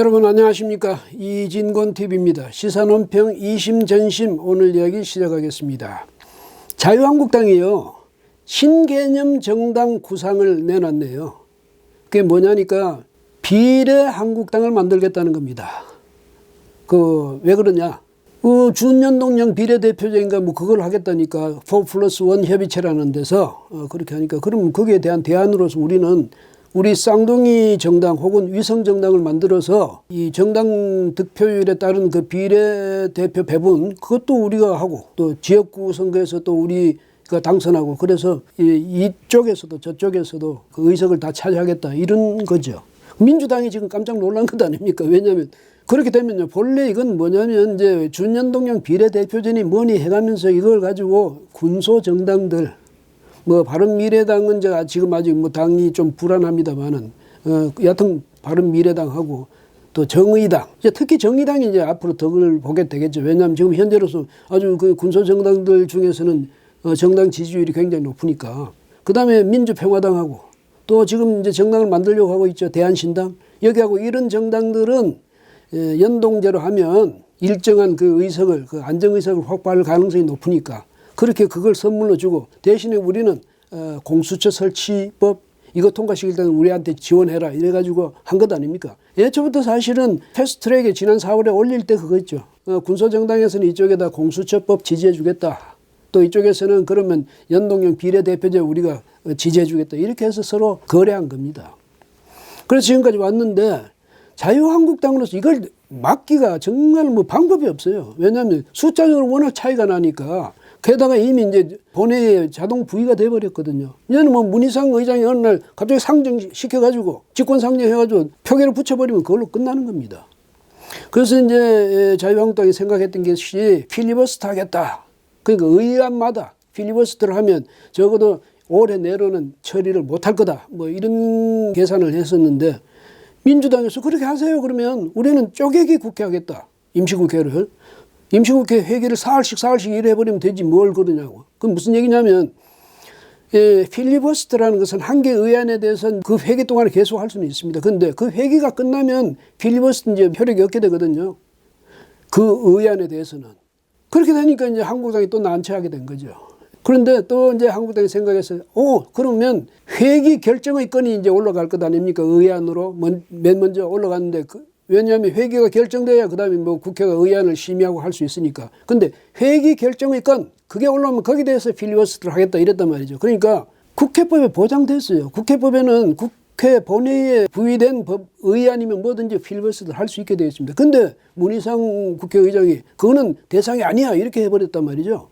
여러분 안녕하십니까. 이진곤TV입니다. 시사논평 이심전심 오늘 이야기 시작하겠습니다. 자유한국당이요, 신개념 정당 구상을 내놨네요. 그게 뭐냐니까 비례한국당을 만들겠다는 겁니다. 왜 그러냐, 준연동형 비례대표제인가 뭐 그걸 하겠다니까 4+1 협의체라는 데서 그렇게 하니까, 그럼 거기에 대한 대안으로서 우리 쌍둥이 정당 혹은 위성 정당을 만들어서 이 정당 득표율에 따른 그 비례대표 배분, 그것도 우리가 하고, 또 지역구 선거에서 또 우리가 당선하고, 그래서 이쪽에서도 저쪽에서도 그 의석을 다 차지하겠다, 이런 거죠. 민주당이 지금 깜짝 놀란 것 아닙니까? 왜냐하면 그렇게 되면요, 본래 이건 뭐냐면 이제 준연동형 비례대표제니 뭐니 해가면서 이걸 가지고 군소 정당들, 바른미래당은 이제 지금 아직 당이 좀 불안합니다만은, 여하튼 바른미래당하고 또 정의당, 이제 특히 정의당이 이제 앞으로 덕을 보게 되겠죠. 왜냐하면 지금 현재로서 아주 그 군소 정당들 중에서는 정당 지지율이 굉장히 높으니까. 그 다음에 민주평화당하고 또 지금 이제 정당을 만들려고 하고 있죠. 대한신당. 여기하고 이런 정당들은 연동제로 하면 일정한 그 의석을, 그 안정의석을 확보할 가능성이 높으니까 그렇게 그걸 선물로 주고, 대신에 우리는 공수처 설치법 이거 통과시킬 때는 우리한테 지원해라 이래가지고 한 것 아닙니까? 예초부터 사실은 패스트트랙에 지난 4월에 올릴 때 그거였죠. 군소정당에서는 이쪽에다 공수처법 지지해주겠다, 또 이쪽에서는 그러면 연동형 비례대표제 우리가 지지해주겠다, 이렇게 해서 서로 거래한 겁니다. 그래서 지금까지 왔는데, 자유한국당으로서 이걸 막기가 정말 방법이 없어요. 왜냐하면 숫자적으로 워낙 차이가 나니까. 게다가 이미 이제 본회의에 자동 부의가 돼버렸거든요. 이제는 문희상 의장이 어느 날 갑자기 상정시켜가지고, 직권 상정해가지고 표결을 붙여버리면 그걸로 끝나는 겁니다. 그래서 이제 자유한국당이 생각했던 것이 필리버스터 하겠다. 그러니까 의안마다 필리버스터를 하면 적어도 올해 내로는 처리를 못할 거다, 이런 계산을 했었는데, 민주당에서 그렇게 하세요. 그러면 우리는 쪼개기 국회 하겠다. 임시국회를. 임시국회 회기를 사흘씩 일해버리면 되지 뭘 그러냐고. 그건 무슨 얘기냐면, 필리버스터라는 것은 한 개 의안에 대해서는 그 회기 동안에 계속 할 수는 있습니다. 그런데 그 회기가 끝나면 필리버스터 이제 효력이 없게 되거든요. 그 의안에 대해서는. 그렇게 되니까 이제 한국당이 또 난처하게 된 거죠. 그런데 또 이제 한국당이 생각했어요. 그러면 회기 결정의 건이 이제 올라갈 것 아닙니까? 의안으로 맨 먼저 올라갔는데, 왜냐하면 회기가 결정돼야 그 다음에 국회가 의안을 심의하고 할 수 있으니까. 근데 회기 결정의 건, 그게 올라오면 거기에 대해서 필리버스터를 하겠다 이랬단 말이죠. 그러니까 국회법에 보장됐어요. 국회법에는 국회 본회의에 부의된 의안이면 뭐든지 필리버스터를 할 수 있게 되어 있습니다. 근데 문희상 국회의장이 그거는 대상이 아니야 이렇게 해버렸단 말이죠.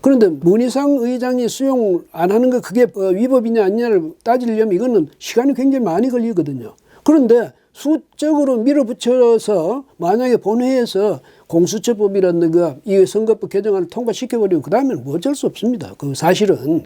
그런데 문희상 의장이 수용 안 하는 거 그게 위법이냐 아니냐를 따지려면 이거는 시간이 굉장히 많이 걸리거든요. 그런데 수적으로 밀어붙여서 만약에 본회의에서 공수처법이라든가 이 선거법 개정안을 통과시켜버리면 그 다음에는 어쩔 수 없습니다. 그 사실은.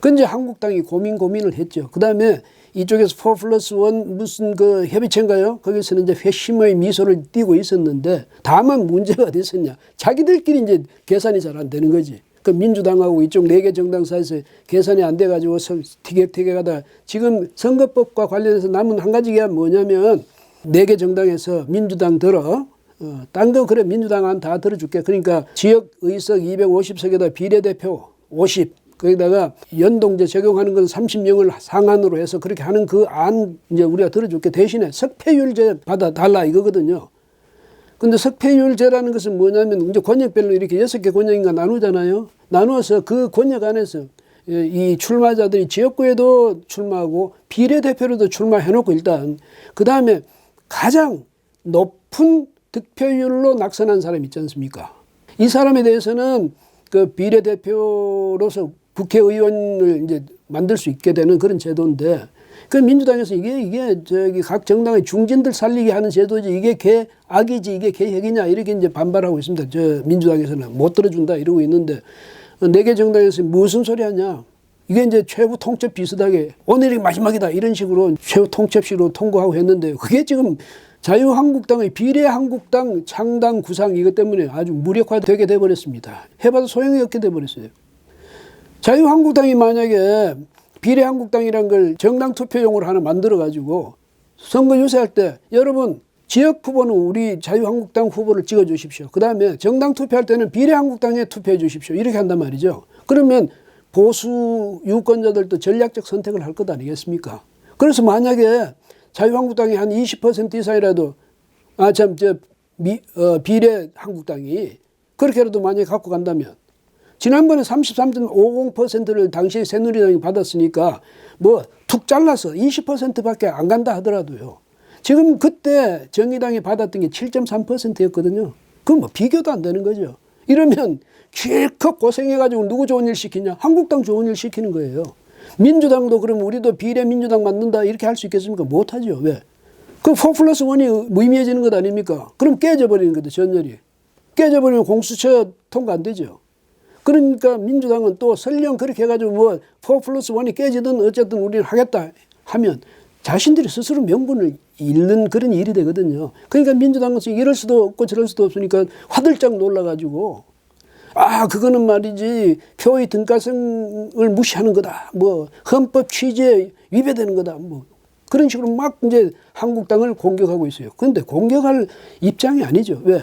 근데 한국당이 고민을 했죠. 그 다음에 이쪽에서 4+1 무슨 그 협의체인가요? 거기서는 이제 회심의 미소를 띠고 있었는데, 다만 문제가 됐었냐, 자기들끼리 이제 계산이 잘 안 되는 거지. 그 민주당하고 이쪽 4개 정당 사이에서 계산이 안 돼가지고 티격태격하다 지금 선거법과 관련해서 남은 한 가지가 뭐냐면, 4개 정당에서 민주당 딴 거 그래 민주당은 다 들어줄게. 그러니까 지역 의석 250석에다 비례대표 50, 거기다가 연동제 적용하는 건 30명을 상한으로 해서 그렇게 하는 그 안 이제 우리가 들어줄게. 대신에 석패율제 받아달라 이거거든요. 근데 석패율제라는 것은 뭐냐면 이제 권역별로 이렇게 6개 권역인가 나누잖아요. 나누어서 그 권역 안에서 이 출마자들이 지역구에도 출마하고 비례대표로도 출마해놓고, 일단 그 다음에 가장 높은 득표율로 낙선한 사람 있지 않습니까? 이 사람에 대해서는 그 비례대표로서 국회의원을 이제 만들 수 있게 되는 그런 제도인데, 그 민주당에서 이게 각 정당의 중진들 살리게 하는 제도지, 이게 개악이지, 이게 개혁이냐, 이렇게 이제 반발하고 있습니다. 민주당에서는 못 들어준다 이러고 있는데, 4개 정당에서 무슨 소리 하냐. 이게 이제 최후 통첩 비슷하게 오늘이 마지막이다 이런 식으로 최후 통첩식으로 통과하고 했는데, 그게 지금 자유한국당의 비례한국당 창당 구상 이것 때문에 아주 무력화되게 돼버렸습니다. 해봐도 소용이 없게 돼버렸어요. 자유한국당이 만약에 비례한국당이란 걸 정당 투표용으로 하나 만들어가지고 선거 유세할 때 여러분 지역 후보는 우리 자유한국당 후보를 찍어주십시오. 그 다음에 정당 투표할 때는 비례한국당에 투표해 주십시오. 이렇게 한단 말이죠. 그러면 보수 유권자들도 전략적 선택을 할 것 아니겠습니까? 그래서 만약에 자유한국당이 한 20% 이상이라도 비례한국당이 그렇게라도 만약에 갖고 간다면 지난번에 33.50%를 당시 새누리당이 받았으니까 뭐 툭 잘라서 20%밖에 안 간다 하더라도요. 지금 그때 정의당이 받았던 게 7.3%였거든요. 그건 뭐 비교도 안 되는 거죠. 이러면 실컷 고생해가지고 누구 좋은 일 시키냐? 한국당 좋은 일 시키는 거예요. 민주당도 그럼 우리도 비례민주당 만든다 이렇게 할 수 있겠습니까? 못하죠. 왜? 그 4+1이 무의미해지는 것 아닙니까? 그럼 깨져버리는 거죠. 전열이. 깨져버리면 공수처 통과 안 되죠. 그러니까 민주당은 또 설령 그렇게 해가지고 뭐 4+1이 깨지든 어쨌든 우리는 하겠다 하면 자신들이 스스로 명분을 잃는 그런 일이 되거든요. 그러니까 민주당은 이럴 수도 없고 저럴 수도 없으니까 화들짝 놀라가지고 그거는 말이지 표의 등가성을 무시하는 거다. 뭐 헌법 취지에 위배되는 거다. 뭐 그런 식으로 막 이제 한국당을 공격하고 있어요. 그런데 공격할 입장이 아니죠. 왜?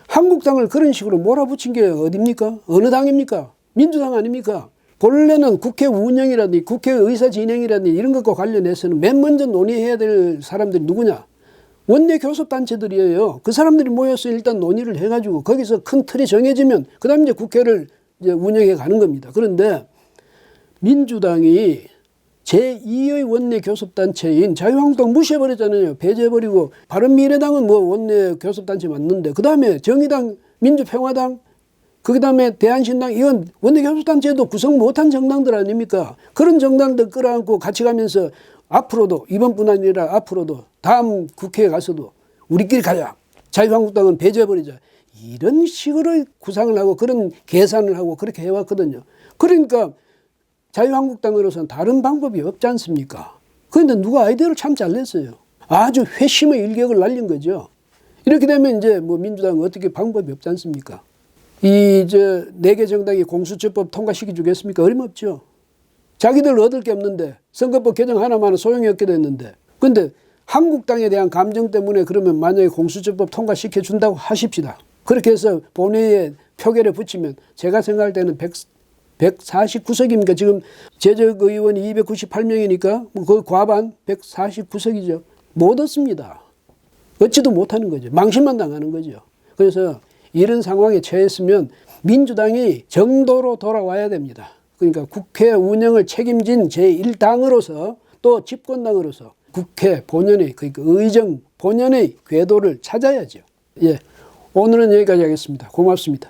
한국당을 그런 식으로 몰아붙인 게 어딥니까? 어느 당입니까? 민주당 아닙니까? 본래는 국회 운영이라든지 국회 의사 진행이라든지 이런 것과 관련해서는 맨 먼저 논의해야 될 사람들이 누구냐? 원내 교섭단체들이에요. 그 사람들이 모여서 일단 논의를 해가지고 거기서 큰 틀이 정해지면 그 다음 이제 국회를 이제 운영해 가는 겁니다. 그런데 민주당이 제2의 원내 교섭단체인 자유한국당 무시해버렸잖아요. 배제해버리고 바른미래당은 뭐 원내 교섭단체 맞는데 그 다음에 정의당, 민주평화당, 그 다음에 대한신당 이건 원내 교섭단체도 구성 못한 정당들 아닙니까? 그런 정당들 끌어안고 같이 가면서 앞으로도 이번뿐 아니라 앞으로도 다음 국회에 가서도 우리끼리 가자. 자유한국당은 배제해버리자. 이런 식으로 구상을 하고 그런 계산을 하고 그렇게 해왔거든요. 그러니까 자유한국당으로서는 다른 방법이 없지 않습니까? 그런데 누가 아이디어를 참 잘 냈어요. 아주 회심의 일격을 날린 거죠. 이렇게 되면 이제 뭐 민주당은 어떻게 방법이 없지 않습니까? 이 4개 정당이 공수처법 통과시켜 주겠습니까? 어림없죠. 자기들 얻을 게 없는데 선거법 개정 하나만은 소용이 없게 됐는데 근데 한국당에 대한 감정 때문에 그러면 만약에 공수처법 통과시켜 준다고 하십시다. 그렇게 해서 본회의에 표결에 붙이면 제가 생각할 때는 149석입니까? 지금 재적 의원이 298명이니까 그 과반 149석이죠. 못 얻습니다. 얻지도 못하는 거죠. 망신만 당하는 거죠. 그래서 이런 상황에 처했으면 민주당이 정도로 돌아와야 됩니다. 그러니까 국회 운영을 책임진 제1당으로서 또 집권당으로서 국회 본연의 그러니까 의정 본연의 궤도를 찾아야죠. 예, 오늘은 여기까지 하겠습니다. 고맙습니다.